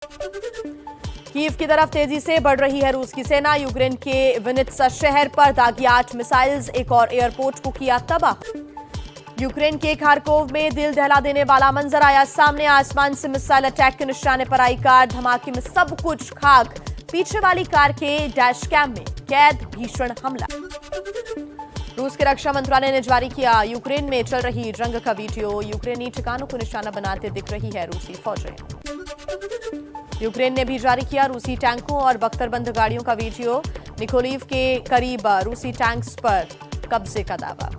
Kyiv की तरफ तेजी से बढ़ रही है रूस की सेना। यूक्रेन के विनित्सा शहर पर दागी 8 मिसाइल्स, एक और एयरपोर्ट को किया तबाह। यूक्रेन के खारकोव में दिल दहला देने वाला मंजर आया सामने। आसमान से मिसाइल अटैक के निशाने पर आई कार, धमाके में सब कुछ खाक। पीछे वाली कार के डैश कैम में कैद भीषण हमला। रूस के रक्षा मंत्रालय ने जारी किया यूक्रेन में चल रही जंग का वीडियो। यूक्रेनी ठिकानों को निशाना बनाते दिख रही है रूसी फौजें। यूक्रेन ने भी जारी किया रूसी टैंकों और बख्तरबंद गाड़ियों का वीडियो। निकोलीव के करीब रूसी टैंक्स पर कब्जे का दावा।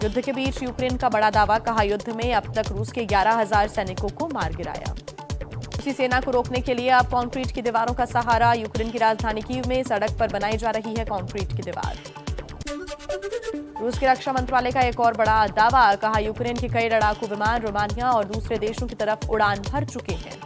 युद्ध के बीच यूक्रेन का बड़ा दावा, कहा युद्ध में अब तक रूस के 11,000 सैनिकों को मार गिराया। रूसी सेना को रोकने के लिए अब कंक्रीट की दीवारों का सहारा। यूक्रेन की राजधानी कीव में सड़क पर बनाई जा रही है कंक्रीट की दीवार। रूस के रक्षा मंत्रालय का एक और बड़ा दावा, कहा यूक्रेन के कई लड़ाकू विमान रोमानिया और दूसरे देशों की तरफ उड़ान भर चुके हैं।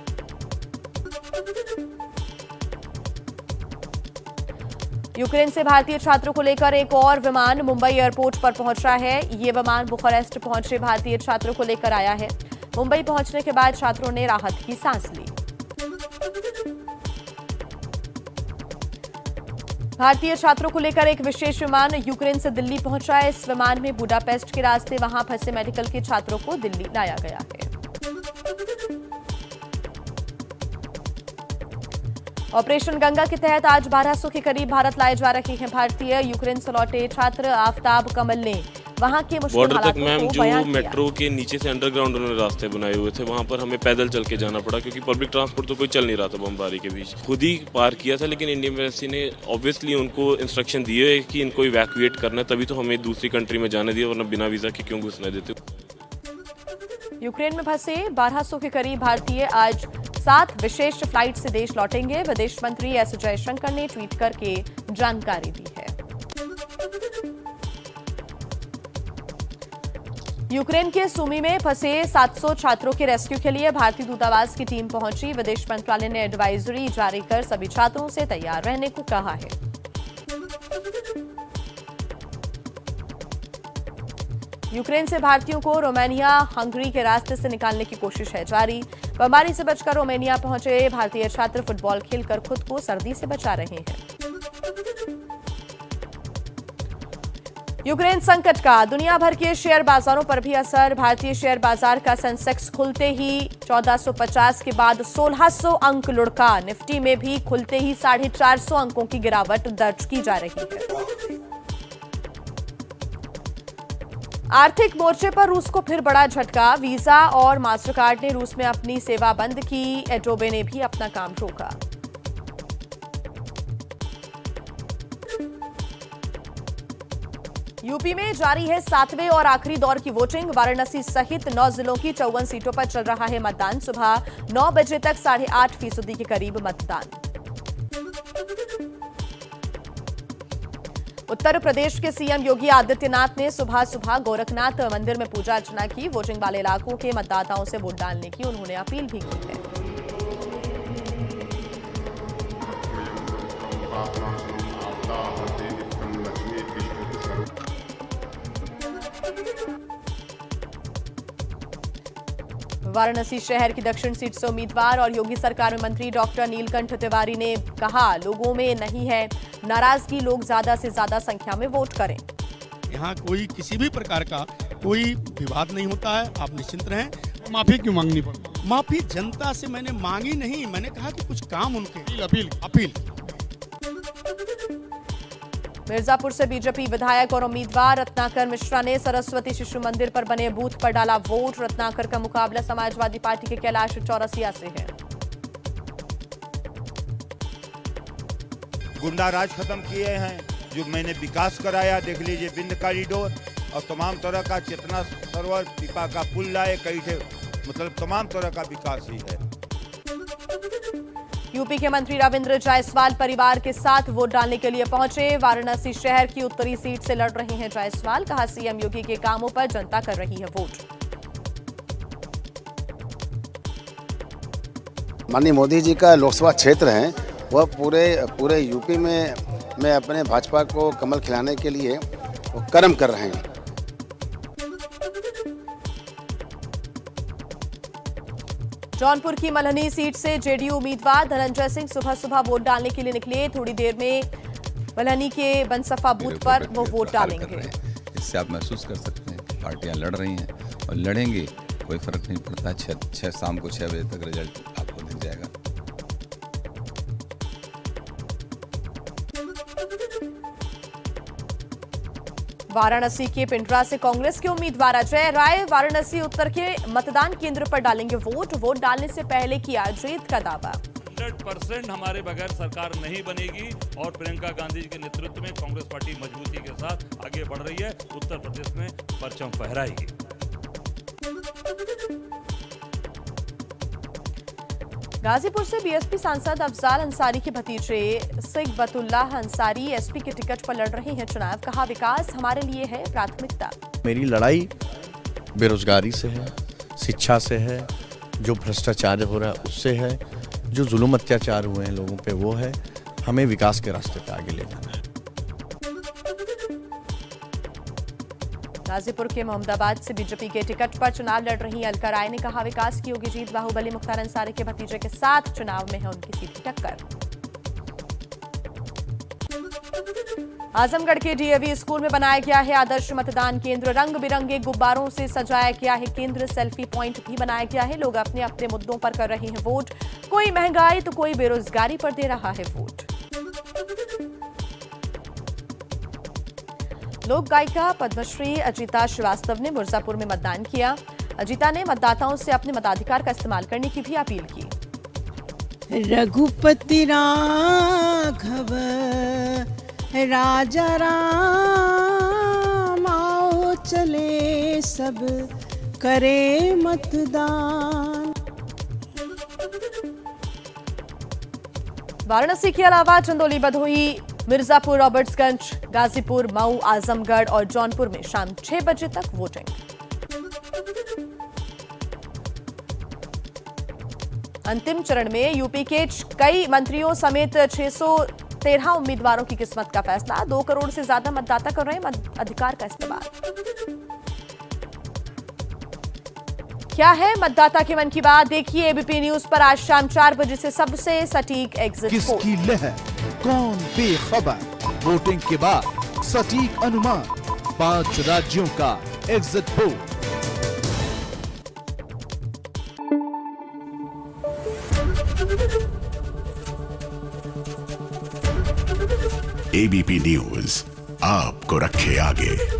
यूक्रेन से भारतीय छात्रों को लेकर एक और विमान मुंबई एयरपोर्ट पर पहुंचा है। ये विमान बुखारेस्ट पहुंचे भारतीय छात्रों को लेकर आया है। मुंबई पहुंचने के बाद छात्रों ने राहत की सांस ली। भारतीय छात्रों को लेकर एक विशेष विमान यूक्रेन से दिल्ली पहुंचा है। इस विमान में बुडापेस्ट के रास्ते वहां फंसे मेडिकल के छात्रों को दिल्ली लाया गया है। ऑपरेशन गंगा के तहत आज 1200 के करीब भारत लाए जा रहे हैं भारतीय। यूक्रेन से लौटे छात्र आफ्ताब कमल ने वहां के मुश्किल बॉर्डर हालातों तक मैम को जो बयां किया। मेट्रो के नीचे से अंडरग्राउंड उन्होंने रास्ते बनाए हुए थे, वहां पर हमें पैदल चल के जाना पड़ा क्योंकि पब्लिक ट्रांसपोर्ट तो कोई चल नहीं रहा था बमबारी के बीच। खुद ही पार किया था, लेकिन इंडियन एम्बेसी ने ऑब्वियसली उनको इंस्ट्रक्शन दिए है कि इनको इवैक्यूएट करना है, तभी तो हमें दूसरी कंट्री में जाने दिया, वरना बिना वीजा के क्यों घुसने देते। यूक्रेन में फंसे 1200 के करीब भारतीय आज 7 विशेष फ्लाइट से देश लौटेंगे। विदेश मंत्री एस जयशंकर ने ट्वीट करके जानकारी दी है। यूक्रेन के सुमी में फंसे 700 छात्रों के रेस्क्यू के लिए भारतीय दूतावास की टीम पहुंची। विदेश मंत्रालय ने एडवाइजरी जारी कर सभी छात्रों से तैयार रहने को कहा है। यूक्रेन से भारतीयों को रोमानिया हंगरी के रास्ते से निकालने की कोशिश है जारी। बमबारी से बचकर रोमानिया पहुंचे भारतीय छात्र फुटबॉल खेलकर खुद को सर्दी से बचा रहे हैं। यूक्रेन संकट का दुनिया भर के शेयर बाजारों पर भी असर। भारतीय शेयर बाजार का सेंसेक्स खुलते ही 1450 के बाद 1600 अंक लुढ़का। निफ्टी में भी खुलते ही 450 अंकों की गिरावट दर्ज की जा रही है। आर्थिक मोर्चे पर रूस को फिर बड़ा झटका। वीजा और मास्टरकार्ड ने रूस में अपनी सेवा बंद की। एडोबे ने भी अपना काम रोका। यूपी में जारी है 7वें और आखिरी दौर की वोटिंग। वाराणसी सहित 9 जिलों की 54 सीटों पर चल रहा है मतदान। सुबह 9 बजे तक 8.5% के करीब मतदान। उत्तर प्रदेश के सीएम योगी आदित्यनाथ ने सुबह सुबह गोरखनाथ मंदिर में पूजा अर्चना की। वोटिंग वाले इलाकों के मतदाताओं से वोट डालने की उन्होंने अपील भी की है। वाराणसी शहर की दक्षिण सीट से उम्मीदवार और योगी सरकार में मंत्री डॉक्टर नीलकंठ तिवारी ने कहा, लोगों में नहीं है नाराजगी, लोग ज्यादा से ज्यादा संख्या में वोट करें। यहाँ कोई किसी भी प्रकार का कोई विवाद नहीं होता है, आप निश्चिंत रहें। माफी क्यों मांगनी पड़ती? माफी जनता से मैंने मांगी नहीं, मैंने कहा कि कुछ काम उनके अपील। मिर्जापुर से बीजेपी विधायक और उम्मीदवार रत्नाकर मिश्रा ने सरस्वती शिशु मंदिर पर बने बूथ पर डाला वोट। रत्नाकर का मुकाबला समाजवादी पार्टी के कैलाश चौरसिया से है। गुंडा राज खत्म किए हैं, जो मैंने विकास कराया, देख लीजिए बिंद कॉरिडोर और तमाम तरह का चेतना सरोवर, पीपा का पुल लाए, कई थे, मतलब तमाम तरह का विकास ही है। यूपी के मंत्री रविंद्र जायसवाल परिवार के साथ वोट डालने के लिए पहुंचे। वाराणसी शहर की उत्तरी सीट से लड़ रहे हैं जायसवाल। कहा, सीएम योगी के कामों पर जनता कर रही है वोट। माननीय मोदी जी का लोकसभा क्षेत्र है, वह पूरे यूपी में अपने भाजपा को कमल खिलाने के लिए वो कर्म कर रहे हैं। जौनपुर की मल्हनी सीट से जेडीयू उम्मीदवार धनंजय सिंह सुबह सुबह वोट डालने के लिए निकले। थोड़ी देर में मल्हनी के बनसफा बूथ पर वो वोट डालेंगे। इससे आप महसूस कर सकते हैं कि पार्टियां लड़ रही हैं और लड़ेंगे, कोई फर्क नहीं पड़ता। शाम को 6 बजे तक रिजल्ट आपको दिख जाएगा। वाराणसी के पिंडरा से कांग्रेस के उम्मीदवार अजय राय वाराणसी उत्तर के मतदान केंद्र पर डालेंगे वोट। वोट डालने से पहले किया जीत का दावा। 100% हमारे बगैर सरकार नहीं बनेगी और प्रियंका गांधी जी के नेतृत्व में कांग्रेस पार्टी मजबूती के साथ आगे बढ़ रही है। उत्तर प्रदेश में परचम फहराएगी। गाजीपुर से बीएसपी सांसद अफजाल अंसारी के भतीजे सिगबतुल्लाह अंसारी एसपी के टिकट पर लड़ रहे हैं चुनाव। कहा, विकास हमारे लिए है प्राथमिकता। मेरी लड़ाई बेरोजगारी से है, शिक्षा से है, जो भ्रष्टाचार हो रहा है उससे है, जो जुल्म अत्याचार हुए हैं लोगों पे वो है। हमें विकास के रास्ते पे आगे ले जाना है। गाजीपुर के मोहम्मदाबाद से बीजेपी के टिकट पर चुनाव लड़ रही अलका राय ने कहा, विकास की होगी जीत। बाहुबली मुख्तार अंसारी के भतीजे के साथ चुनाव में है उनकी सीधी टक्कर। आजमगढ़ के डीएवी स्कूल में बनाया गया है आदर्श मतदान केंद्र। रंग बिरंगे गुब्बारों से सजाया गया है केंद्र। सेल्फी पॉइंट भी बनाया गया है। लोग अपने अपने मुद्दों पर कर रहे हैं वोट। कोई महंगाई तो कोई बेरोजगारी पर दे रहा है वोट। लोक गायिका पद्मश्री अजिता श्रीवास्तव ने मिर्जापुर में मतदान किया। अजिता ने मतदाताओं से अपने मताधिकार का इस्तेमाल करने की भी अपील की। रघुपति राघव राजा राम, आओ चले सब करे मतदान। वाराणसी के अलावा चंदौली, भदोही, मिर्जापुर, रॉबर्ट्सगंज, गाजीपुर, मऊ, आजमगढ़ और जौनपुर में शाम 6 बजे तक वोटिंग। अंतिम चरण में यूपी के कई मंत्रियों समेत 613 उम्मीदवारों की किस्मत का फैसला। 2 करोड़ से ज्यादा मतदाता कर रहे हैं अधिकार का इस्तेमाल। क्या है मतदाता के मन की बात, देखिए एबीपी न्यूज पर आज शाम 4 बजे से सबसे सटीक एग्जिट पोल। किसकी लहर, कौन बेखबर, वोटिंग के बाद सटीक अनुमान, 5 राज्यों का एग्जिट पोल। एबीपी न्यूज आपको रखे आगे।